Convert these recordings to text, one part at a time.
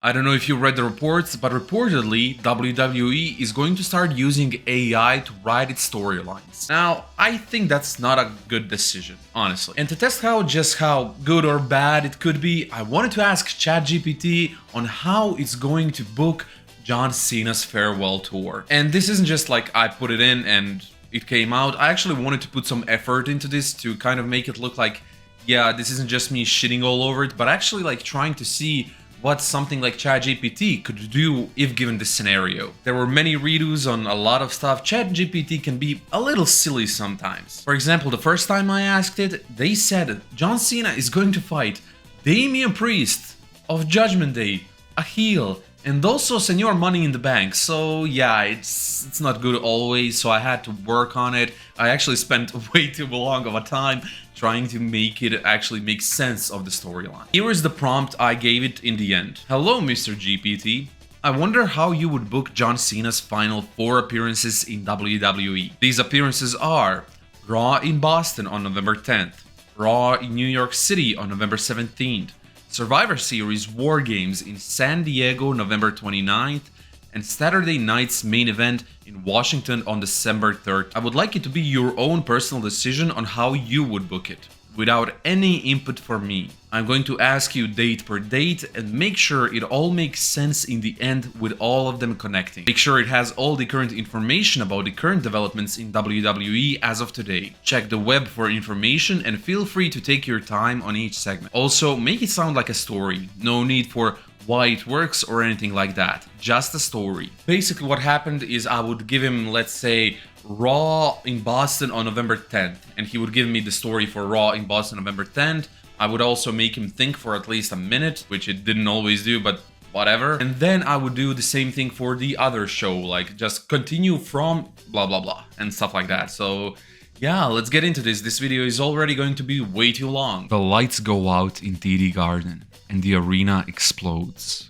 I don't know if you read the reports, but reportedly WWE is going to start using AI to write its storylines. Now, I think that's not a good decision, honestly. And to test how good or bad it could be, I wanted to ask ChatGPT on how it's going to book John Cena's farewell tour. And this isn't just like I put it in and it came out. I actually wanted to put some effort into this to kind of make it look like, yeah, this isn't just me shitting all over it, but actually like trying to see what something like ChatGPT could do if given this scenario. There were many redos on a lot of stuff. ChatGPT can be a little silly sometimes. For example, the first time I asked it, they said John Cena is going to fight Damian Priest of Judgment Day, a heel, and also Senor Money in the Bank. So yeah, it's not good always, so I had to work on it. I actually spent way too long of a time trying to make it actually make sense of the storyline. Here is the prompt I gave it in the end. Hello, Mr. GPT. I wonder how you would book John Cena's final 4 appearances in WWE. These appearances are Raw in Boston on November 10th, Raw in New York City on November 17th, Survivor Series WarGames in San Diego November 29th, and Saturday night's main event in Washington on December 3rd. I would like it to be your own personal decision on how you would book it, without any input from me. I'm going to ask you date per date and make sure it all makes sense in the end with all of them connecting. Make sure it has all the current information about the current developments in WWE as of today. Check the web for information and feel free to take your time on each segment. Also, make it sound like a story. No need for why it works or anything like that. Just a story. Basically what happened is I would give him, let's say, Raw in Boston on November 10th, and he would give me the story for Raw in Boston November 10th. I would also make him think for at least a minute, which it didn't always do, but whatever. And then I would do the same thing for the other show, like just continue from blah blah blah and stuff like that. So yeah, let's get into this. This video is already going to be way too long. The lights go out in TD Garden and the arena explodes.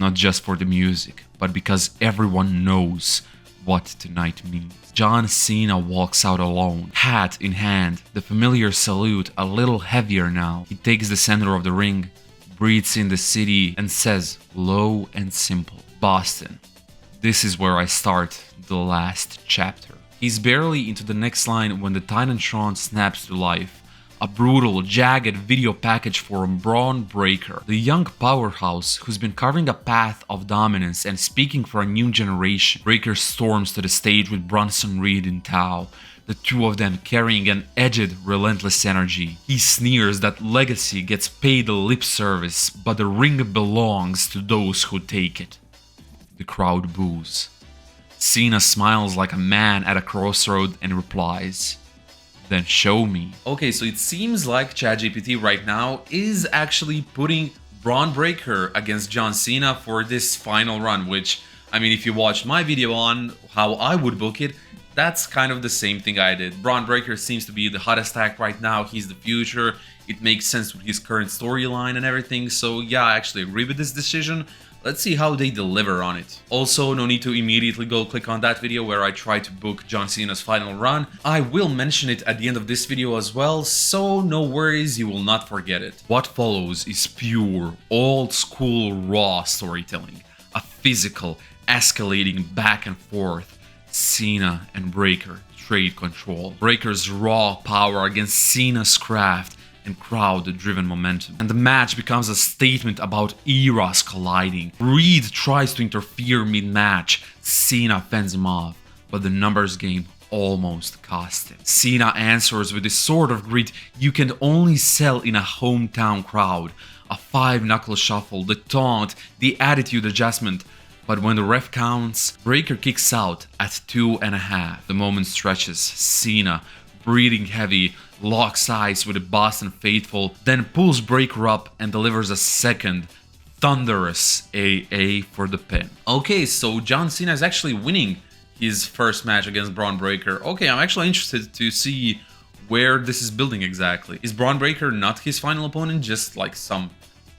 Not just for the music, but because everyone knows what tonight means. John Cena walks out alone, hat in hand, the familiar salute a little heavier now. He takes the center of the ring, breathes in the city, and says, low and simple, Boston, this is where I start the last chapter. He's barely into the next line when the Titantron snaps to life. A brutal, jagged video package for Braun Breaker, the young powerhouse who's been carving a path of dominance and speaking for a new generation. Breaker storms to the stage with Bronson Reed in tow, the two of them carrying an edged, relentless energy. He sneers that legacy gets paid lip service, but the ring belongs to those who take it. The crowd boos. Cena smiles like a man at a crossroad and replies, then show me. Okay, so it seems like ChatGPT right now is actually putting Braun Breaker against John Cena for this final run, which, I mean, if you watched my video on how I would book it, that's kind of the same thing I did. Braun Breaker seems to be the hottest act right now. He's the future. It makes sense with his current storyline and everything. So yeah, I actually agree with this decision. Let's see how they deliver on it. Also, no need to immediately go click on that video where I try to book John Cena's final run. I will mention it at the end of this video as well, so no worries, you will not forget it. What follows is pure, old-school Raw storytelling. A physical, escalating back and forth. Cena and Breaker trade control. Breaker's raw power against Cena's craft and crowd-driven momentum. And the match becomes a statement about eras colliding. Reed tries to interfere mid-match. Cena fends him off, but the numbers game almost cost him. Cena answers with the sort of grit you can only sell in a hometown crowd. A 5-knuckle shuffle, the taunt, the attitude adjustment. But when the ref counts, Breaker kicks out at 2.5. The moment stretches. Cena, breathing heavy, locks eyes with the Boston faithful, then pulls Breaker up and delivers a second thunderous AA for the pin. Okay, so John Cena is actually winning his first match against Braun Breaker. Okay, I'm actually interested to see where this is building exactly. Is Braun Breaker not his final opponent, just like some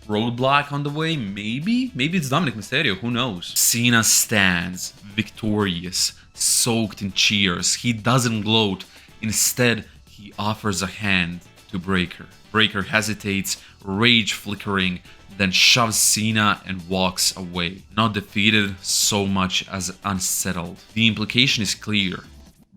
roadblock on the way? Maybe it's Dominic Mysterio, who knows? Cena stands victorious, soaked in cheers. He doesn't gloat. Instead, he offers a hand to Breakker. Breakker hesitates, rage flickering, then shoves Cena and walks away. Not defeated so much as unsettled. The implication is clear.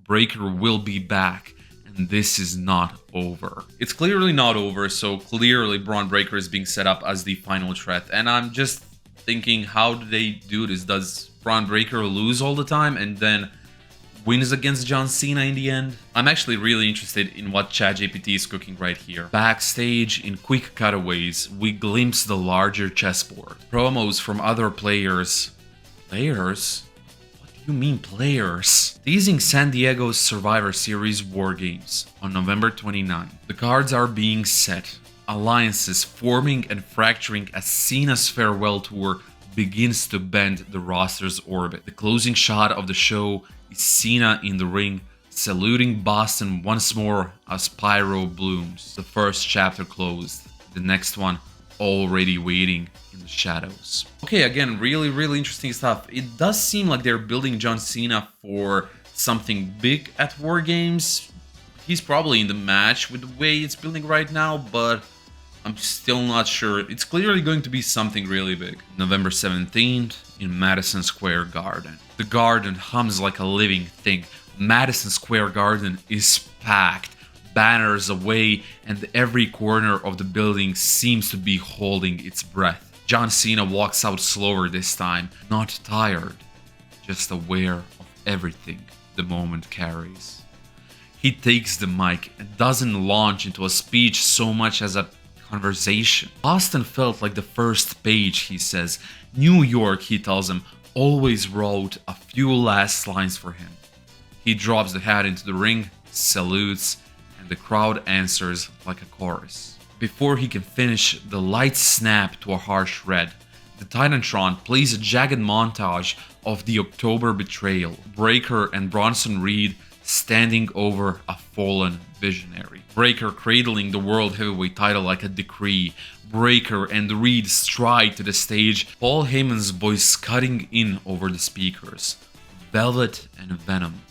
Breakker will be back, and this is not over. It's clearly not over, so clearly Braun Breakker is being set up as the final threat. And I'm just thinking, how do they do this? Does Braun Breakker lose all the time and then wins against John Cena in the end? I'm actually really interested in what ChatGPT is cooking right here. Backstage, in quick cutaways, we glimpse the larger chessboard. Promos from other players. Players? What do you mean players? Teasing San Diego's Survivor Series WarGames on November 29. The cards are being set. Alliances forming and fracturing as Cena's farewell tour begins to bend the roster's orbit. The closing shot of the show is Cena in the ring, saluting Boston once more as pyro blooms. The first chapter closed, the next one already waiting in the shadows. Okay, again, really interesting stuff. It does seem like they're building John Cena for something big at WarGames. He's probably in the match with the way it's building right now, but I'm still not sure. It's clearly going to be something really big. November 17th in Madison Square Garden. The garden hums like a living thing. Madison Square Garden is packed. Banners away, and every corner of the building seems to be holding its breath. John Cena walks out slower this time, not tired, just aware of everything the moment carries. He takes the mic and doesn't launch into a speech so much as a conversation. Boston felt like the first page, he says. New York, he tells him, always wrote a few last lines for him. He drops the hat into the ring, salutes, and the crowd answers like a chorus. Before he can finish, the lights snap to a harsh red. The Titantron plays a jagged montage of the October betrayal. Breakker and Bronson Reed standing over a fallen visionary. Breakker cradling the World Heavyweight title like a decree. Breakker and Reed stride to the stage, Paul Heyman's voice cutting in over the speakers. Velvet and Venom.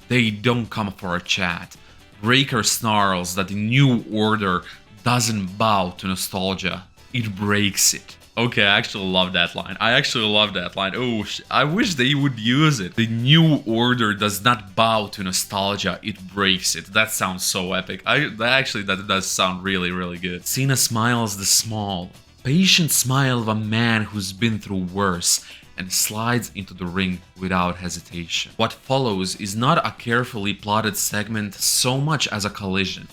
They don't come for a chat. Breakker snarls that the New Order doesn't bow to nostalgia, it breaks it. Okay, I actually love that line. Oh, I wish they would use it. The New Order does not bow to nostalgia, it breaks it. That sounds so epic. That does sound really good. Cena smiles the small, patient smile of a man who's been through worse and slides into the ring without hesitation. What follows is not a carefully plotted segment so much as a collision.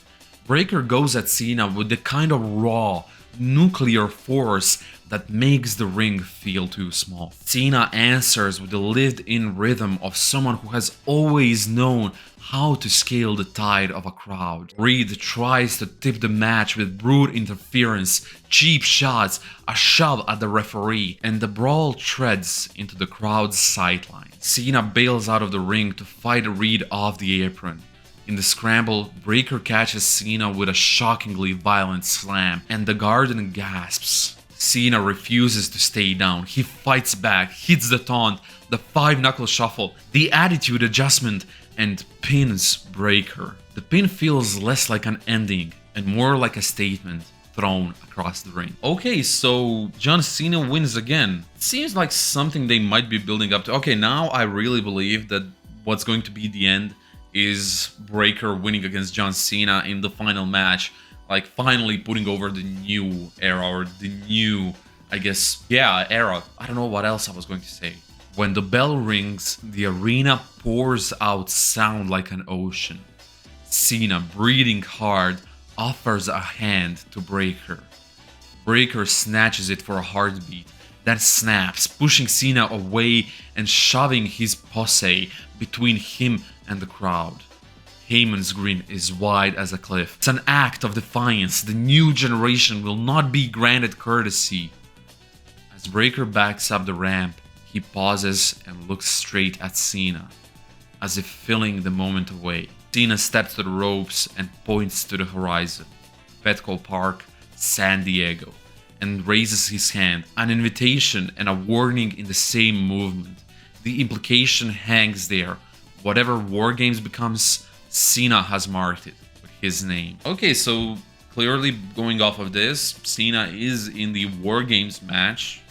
Breakker goes at Cena with the kind of raw, nuclear force that makes the ring feel too small. Cena answers with the lived-in rhythm of someone who has always known how to scale the tide of a crowd. Reed tries to tip the match with brute interference, cheap shots, a shove at the referee, and the brawl treads into the crowd's sideline. Cena bails out of the ring to fight Reed off the apron. In the scramble, Breakker catches Cena with a shockingly violent slam, and the garden gasps. Cena refuses to stay down. He fights back, hits the taunt, the 5-knuckle shuffle, the attitude adjustment, and pins Breakker. The pin feels less like an ending and more like a statement thrown across the ring. Okay, so John Cena wins again. It seems like something they might be building up to. Okay, now I really believe that what's going to be the end is Breakker winning against John Cena in the final match. Like, finally putting over the new era, or the new, I guess, yeah, era. I don't know what else I was going to say. When the bell rings, the arena pours out sound like an ocean. Cena, breathing hard, offers a hand to Breakker. Breakker snatches it for a heartbeat, then snaps, pushing Cena away and shoving his posse between him and the crowd. Heyman's grin is wide as a cliff. It's an act of defiance. The new generation will not be granted courtesy. As Breakker backs up the ramp, he pauses and looks straight at Cena, as if filling the moment away. Cena steps to the ropes and points to the horizon. Petco Park, San Diego, and raises his hand, an invitation and a warning in the same movement. The implication hangs there. Whatever WarGames becomes, Cena has marked it with his name. Okay, so clearly going off of this, Cena is in the WarGames match.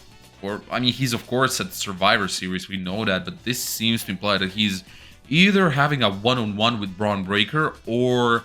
Or, I mean, he's of course at Survivor Series, we know that, but this seems to imply that he's either having a one-on-one with Braun Breaker, or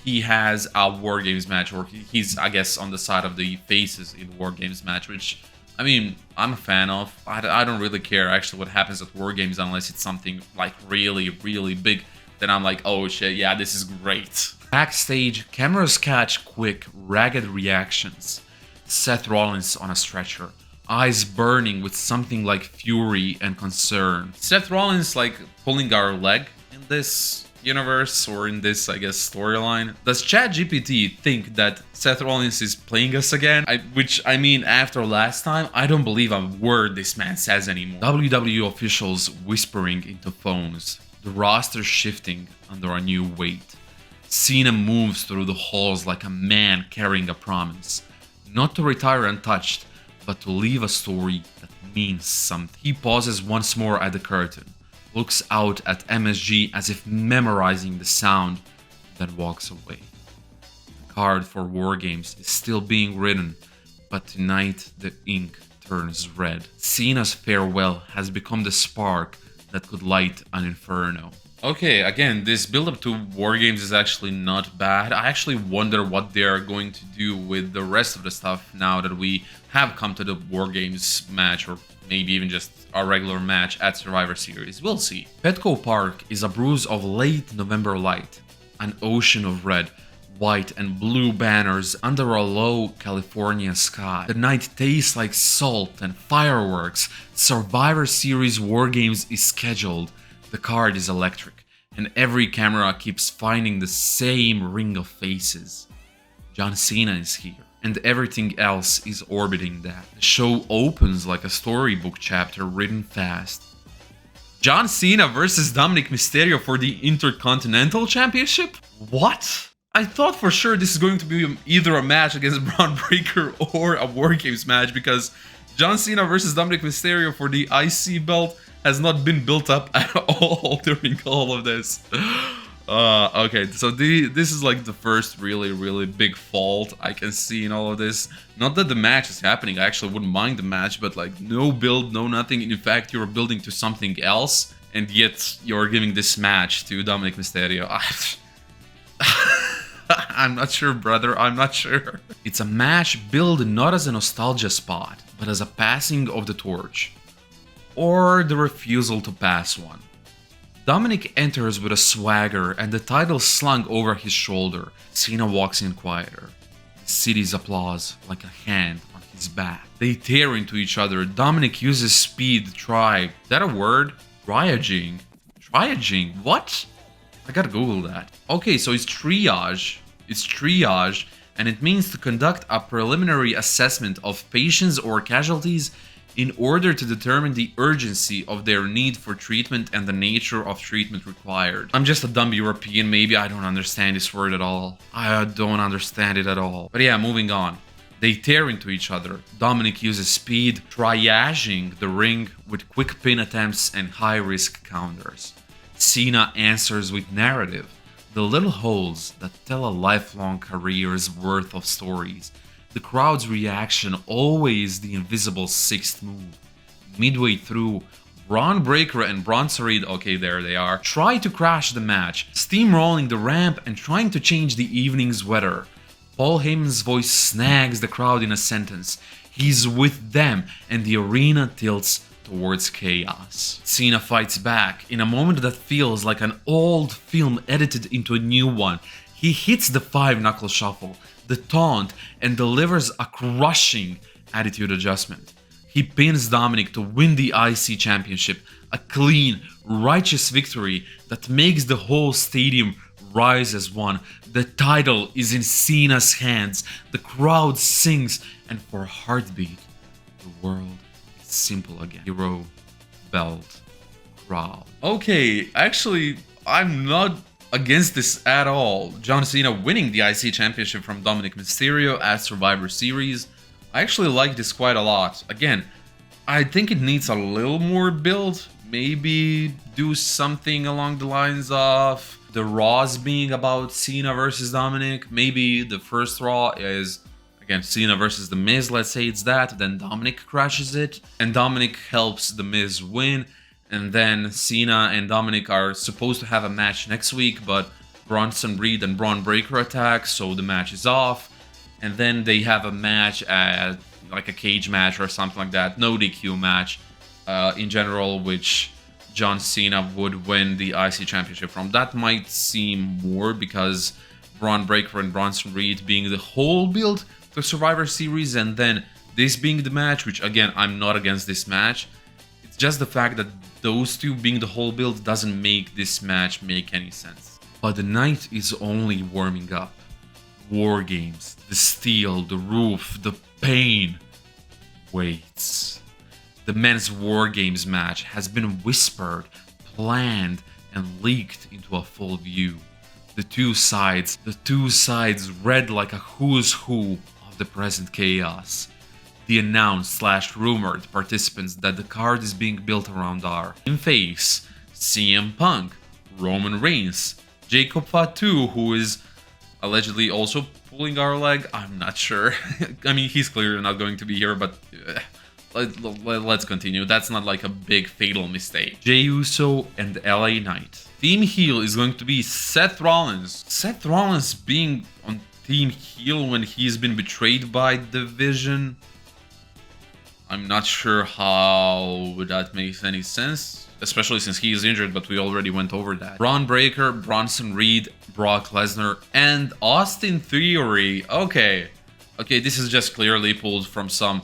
he has a WarGames match, or he's, I guess, on the side of the faces in WarGames match, which, I mean, I'm a fan of. I don't really care actually what happens at WarGames unless it's something like really, really big. Then I'm like, oh shit, yeah, this is great. Backstage, cameras catch quick, ragged reactions. Seth Rollins on a stretcher, eyes burning with something like fury and concern. Seth Rollins like pulling our leg in this universe, or in this, I guess, storyline. Does ChatGPT think that Seth Rollins is playing us again? Which, I mean, after last time, I don't believe a word this man says anymore. WWE officials whispering into phones. The roster shifting under a new weight. Cena moves through the halls like a man carrying a promise. Not to retire untouched, but to leave a story that means something. He pauses once more at the curtain, looks out at MSG as if memorizing the sound, then walks away. The card for WarGames is still being written, but tonight the ink turns red. Cena's farewell has become the spark that could light an inferno. Okay, again, this build-up to WarGames is actually not bad. I actually wonder what they're going to do with the rest of the stuff now that we have come to the WarGames match, or maybe even just a regular match at Survivor Series. We'll see. Petco Park is a bruise of late November light, an ocean of red, white and blue banners under a low California sky. The night tastes like salt and fireworks. Survivor Series WarGames is scheduled. The card is electric, and every camera keeps finding the same ring of faces. John Cena is here, and everything else is orbiting that. The show opens like a storybook chapter written fast. John Cena versus Dominic Mysterio for the Intercontinental Championship? What? I thought for sure this is going to be either a match against Braun Breaker or a WarGames match, because John Cena versus Dominic Mysterio for the IC belt has not been built up at all during all of this. Okay, so this is like the first really big fault I can see in all of this. Not that the match is happening, I actually wouldn't mind the match, but like no build, no nothing. In fact, you're building to something else, and yet you're giving this match to Dominic Mysterio. I'm not sure, brother, I'm not sure. It's a match billed not as a nostalgia spot, but as a passing of the torch. Or the refusal to pass one. Dominic enters with a swagger and the title slung over his shoulder. Cena walks in quieter. The city's applause like a hand on his back. They tear into each other. Dominic uses speed to try. Is that a word? Triaging. Triaging? What? I gotta Google that. Okay, so it's triage. It's triage, and it means to conduct a preliminary assessment of patients or casualties in order to determine the urgency of their need for treatment and the nature of treatment required. I'm just a dumb European, maybe I don't understand this word at all. I don't understand it at all. But yeah, moving on. They tear into each other. Dominic uses speed, triaging the ring with quick pin attempts and high-risk counters. Cena answers with narrative, the little holes that tell a lifelong career's worth of stories. The crowd's reaction, always the invisible sixth move. Midway through, Braun Breaker and Bronson Reed, okay, there they are, try to crash the match, steamrolling the ramp and trying to change the evening's weather. Paul Heyman's voice snags the crowd in a sentence. He's with them, and the arena tilts towards chaos. Cena fights back in a moment that feels like an old film edited into a new one. He hits the 5-knuckle shuffle, the taunt, and delivers a crushing attitude adjustment. He pins Dominic to win the IC championship, a clean, righteous victory that makes the whole stadium rise as one. The title is in Cena's hands, the crowd sings, and for a heartbeat, the world is simple again. Hero, belt, crowd. Okay, actually, I'm not against this at all. John Cena winning the IC championship from Dominic Mysterio at Survivor Series. I actually like this quite a lot. Again, I think it needs a little more build, maybe do something along the lines of the Raws being about Cena versus Dominic. Maybe the first Raw is, again, Cena versus The Miz, let's say it's that. Then Dominic crashes it, and Dominic helps The Miz win. And then Cena and Dominic are supposed to have a match next week, but Bronson Reed and Braun Breaker attack, so the match is off. And then they have a match at like a cage match or something like that, no DQ match in general, which John Cena would win the IC Championship from. That might seem more because Braun Breaker and Bronson Reed being the whole build to Survivor Series, and then this being the match, which again, I'm not against this match. It's just the fact that those two being the whole build doesn't make this match make any sense. But the night is only warming up. WarGames, the steel, the roof, the pain waits. The men's WarGames match has been whispered, planned, and leaked into a full view. The two sides read like a who's who of the present chaos. The announced / rumored participants that the card is being built around are in face, CM Punk, Roman Reigns, Jacob Fatu, who is allegedly also pulling our leg. I'm not sure. I mean, he's clearly not going to be here, but let's continue. That's not like a big fatal mistake. Jey Uso and LA Knight. Team heel is going to be Seth Rollins. Seth Rollins being on Team heel when he's been betrayed by Division. I'm not sure how that makes any sense, especially since he is injured, but we already went over that. Braun Breaker, Bronson Reed, Brock Lesnar, and Austin Theory. Okay, this is just clearly pulled from some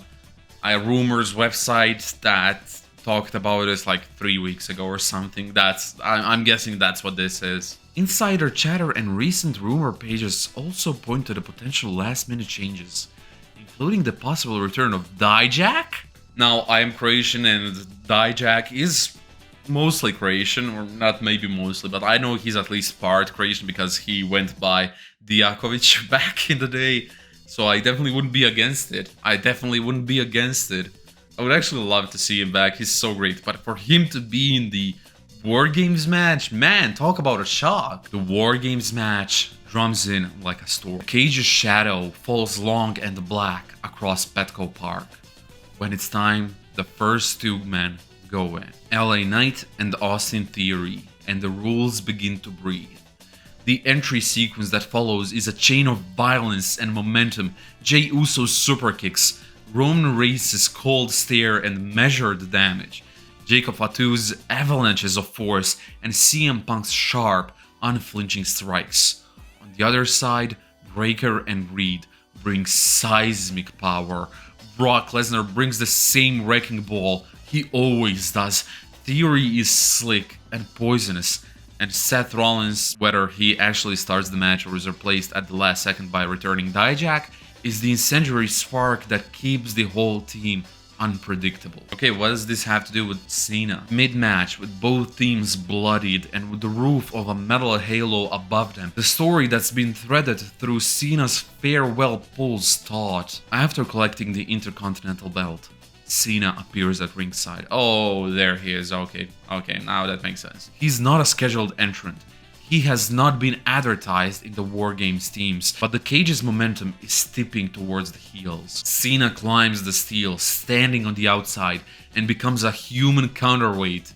rumors website that talked about this like 3 weeks ago or something. I'm guessing that's what this is. Insider chatter and recent rumor pages also point to the potential last-minute changes, including the possible return of Dijak. Now, I am Croatian and Dijak is mostly Croatian, or not maybe mostly, but I know he's at least part Croatian because he went by Dijakovic back in the day, so I definitely wouldn't be against it. I would actually love to see him back, he's so great, but for him to be in the WarGames match, man, talk about a shock. The WarGames match drums in like a storm. Cage's shadow falls long and black across Petco Park. When it's time, the first two men go in. LA Knight and Austin Theory, and the rules begin to breathe. The entry sequence that follows is a chain of violence and momentum. Jey Uso's super kicks, Roman Reigns' cold stare and measured damage, Jacob Fatu's avalanches of force, and CM Punk's sharp, unflinching strikes. On the other side, Breaker and Reed bring seismic power. Brock Lesnar brings the same wrecking ball he always does. Theory is slick and poisonous, and Seth Rollins, whether he actually starts the match or is replaced at the last second by returning Dijak, is the incendiary spark that keeps the whole team unpredictable. Okay, what does this have to do with Cena? Mid-match, with both teams bloodied and with the roof of a metal halo above them, the story that's been threaded through Cena's farewell pulse taught. After collecting the Intercontinental belt, Cena appears at ringside. Oh, there he is. Okay, now that makes sense. He's not a scheduled entrant. He has not been advertised in the WarGames teams, but the Cage's momentum is tipping towards the heels. Cena climbs the steel, standing on the outside, and becomes a human counterweight.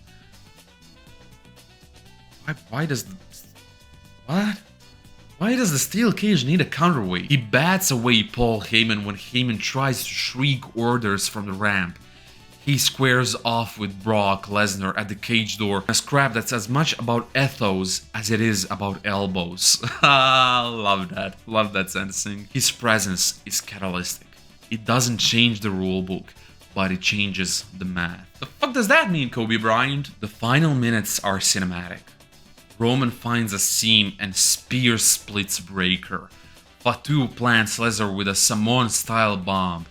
Why does the steel cage need a counterweight? He bats away Paul Heyman when Heyman tries to shriek orders from the ramp. He squares off with Brock Lesnar at the cage door, a scrap that's as much about ethos as it is about elbows. Love that sentencing. His presence is catalytic. It doesn't change the rulebook, but it changes the math. The fuck does that mean, Kobe Bryant? The final minutes are cinematic. Roman finds a seam and spear splits Breaker. Fatu plants Lesnar with a Samoan-style bomb.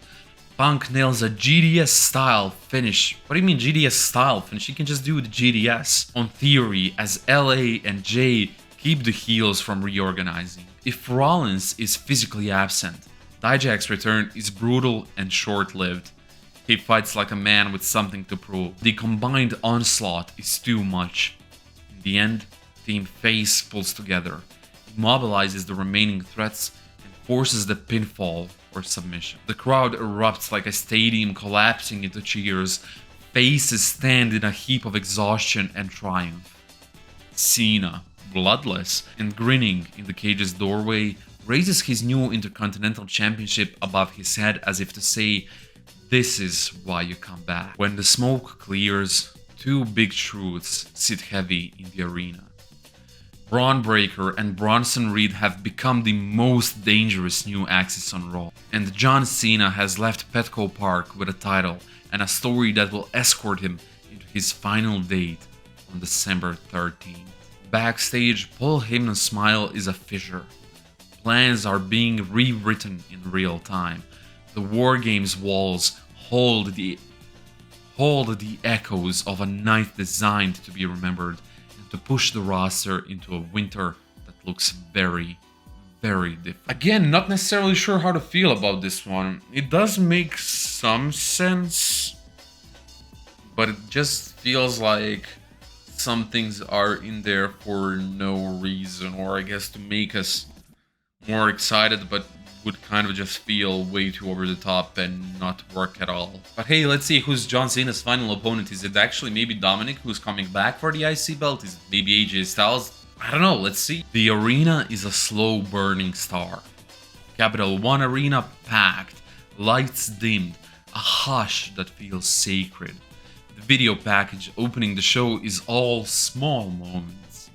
Punk nails a GDS-style finish. What do you mean GDS-style finish? He can just do the GDS. On Theory, as LA and Jey keep the heels from reorganizing. If Rollins is physically absent, Dijak's return is brutal and short-lived. He fights like a man with something to prove. The combined onslaught is too much. In the end, Team Face pulls together, immobilizes the remaining threats, and forces the pinfall or submission. The crowd erupts like a stadium collapsing into cheers. Faces stand in a heap of exhaustion and triumph. Cena, bloodless and grinning in the cage's doorway, raises his new Intercontinental Championship above his head as if to say, "This is why you come back." When the smoke clears, two big truths sit heavy in the arena. Braun Breaker and Bronson Reed have become the most dangerous new Axis on Raw, and John Cena has left Petco Park with a title and a story that will escort him into his final date on December 13th. Backstage, Paul Heyman's smile is a fissure. Plans are being rewritten in real time. The WarGames walls hold the echoes of a night designed to be remembered, to push the roster into a winter that looks very, very different. Again, not necessarily sure how to feel about this one. It does make some sense, but it just feels like some things are in there for no reason, or I guess to make us more excited, but would kind of just feel way too over the top and not work at all. But hey, let's see who's John Cena's final opponent. Is it actually maybe Dominic, who's coming back for the IC belt? Is it maybe AJ Styles? I don't know, let's see. The arena is a slow burning star. Capital One Arena packed, lights dimmed, a hush that feels sacred. The video package opening the show is all small moments.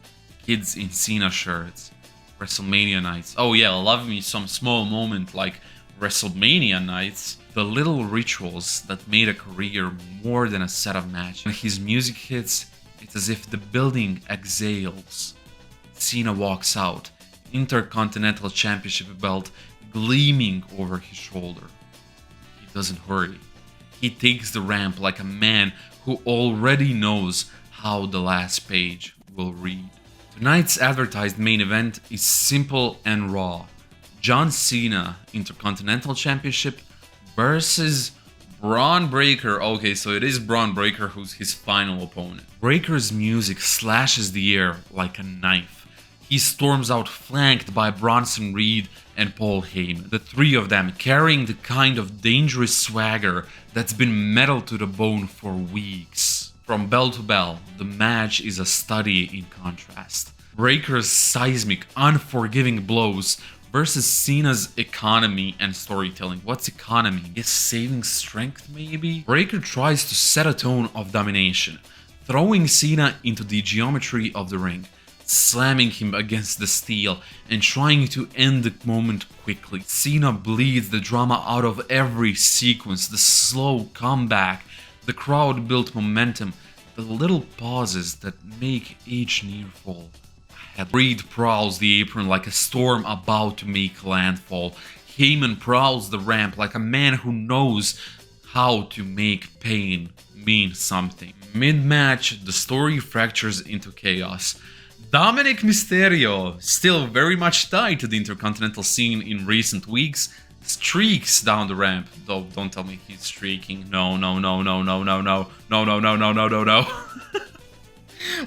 Kids in Cena shirts, WrestleMania nights. Oh yeah, love me some small moment like WrestleMania nights. The little rituals that made a career more than a set of matches. When his music hits, it's as if the building exhales. Cena walks out, Intercontinental Championship belt gleaming over his shoulder. He doesn't hurry. He takes the ramp like a man who already knows how the last page will read. Tonight's advertised main event is simple and raw. John Cena, Intercontinental Championship versus Braun Breaker. Okay, so it is Braun Breaker who's his final opponent. Breaker's music slashes the air like a knife. He storms out flanked by Bronson Reed and Paul Heyman. The three of them carrying the kind of dangerous swagger that's been metal to the bone for weeks. From bell to bell, the match is a study in contrast. Breaker's seismic, unforgiving blows versus Cena's economy and storytelling. What's economy? Is saving strength, maybe? Breaker tries to set a tone of domination, throwing Cena into the geometry of the ring, slamming him against the steel and trying to end the moment quickly. Cena bleeds the drama out of every sequence, the slow comeback, the crowd built momentum, the little pauses that make each near fall. Reed prowls the apron like a storm about to make landfall. Heyman prowls the ramp like a man who knows how to make pain mean something. Mid-match, the story fractures into chaos. Dominic Mysterio, still very much tied to the Intercontinental scene in recent weeks, streaks down the ramp. Though, don't tell me he's streaking. No.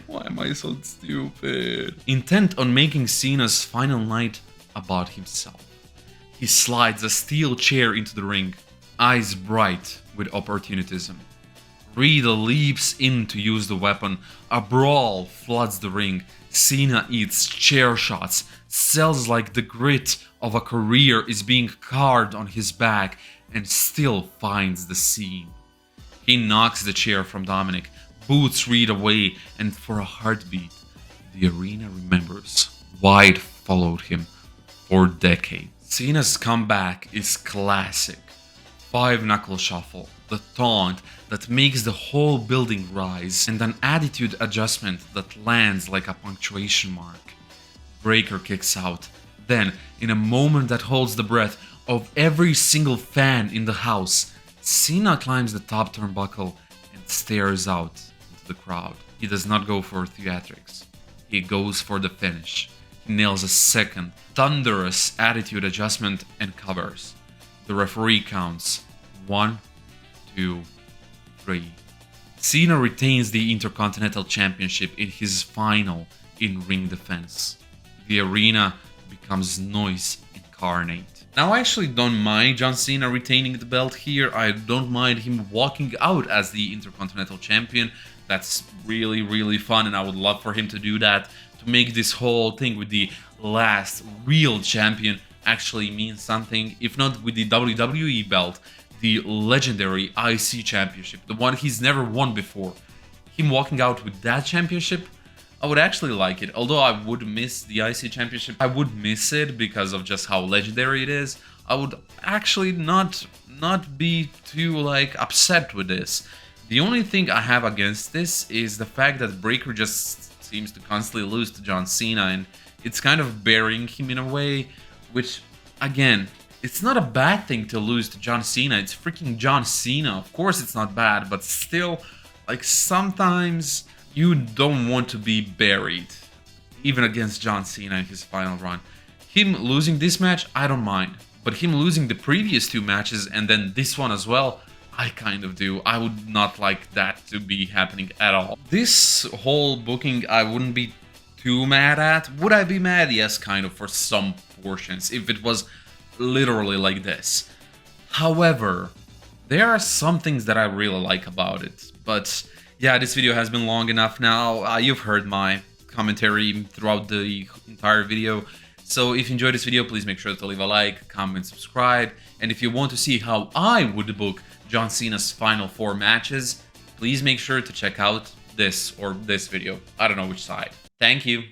Why am I so stupid? Intent on making Cena's final night about himself. He slides a steel chair into the ring, eyes bright with opportunism. Reed leaps in to use the weapon. A brawl floods the ring. Cena eats chair shots, sells like the grit of a career is being carved on his back, and still finds the seam. He knocks the chair from Dominic, boots Reed away, and for a heartbeat, the arena remembers why it followed him for decades. Cena's comeback is classic. 5-knuckle shuffle, the taunt that makes the whole building rise, and an attitude adjustment that lands like a punctuation mark. Breaker kicks out. Then, in a moment that holds the breath of every single fan in the house, Cena climbs the top turnbuckle and stares out into the crowd. He does not go for theatrics. He goes for the finish. He nails a second, thunderous attitude adjustment and covers. The referee counts 1, 2, 3. Cena retains the Intercontinental Championship in his final in-ring defense. The arena becomes noise incarnate. Now, I actually don't mind John Cena retaining the belt here. I don't mind him walking out as the Intercontinental Champion. That's really, really fun, and I would love for him to do that, to make this whole thing with the last real champion actually mean something. If not with the WWE belt, the legendary IC Championship, the one he's never won before. Him walking out with that championship, I would actually like it. Although I would miss the IC Championship, I would miss it because of just how legendary it is. I would actually not be too like upset with this. The only thing I have against this is the fact that Breakker just seems to constantly lose to John Cena, and it's kind of burying him in a way, which, again, it's not a bad thing to lose to John Cena. It's freaking John Cena. Of course it's not bad, but still, like, sometimes you don't want to be buried, even against John Cena in his final run. Him losing this match, I don't mind, but him losing the previous 2 matches and then this one as well, I kind of do. I would not like that to be happening at all. This whole booking I wouldn't be too mad at. Would I be mad? Yes, kind of, for some portions, if it was literally like this. However, there are some things that I really like about it. But yeah, this video has been long enough now. You've heard my commentary throughout the entire video. So if you enjoyed this video, please make sure to leave a like, comment, subscribe. And if you want to see how I would book John Cena's final 4 matches, please make sure to check out this or this video. I don't know which side. Thank you.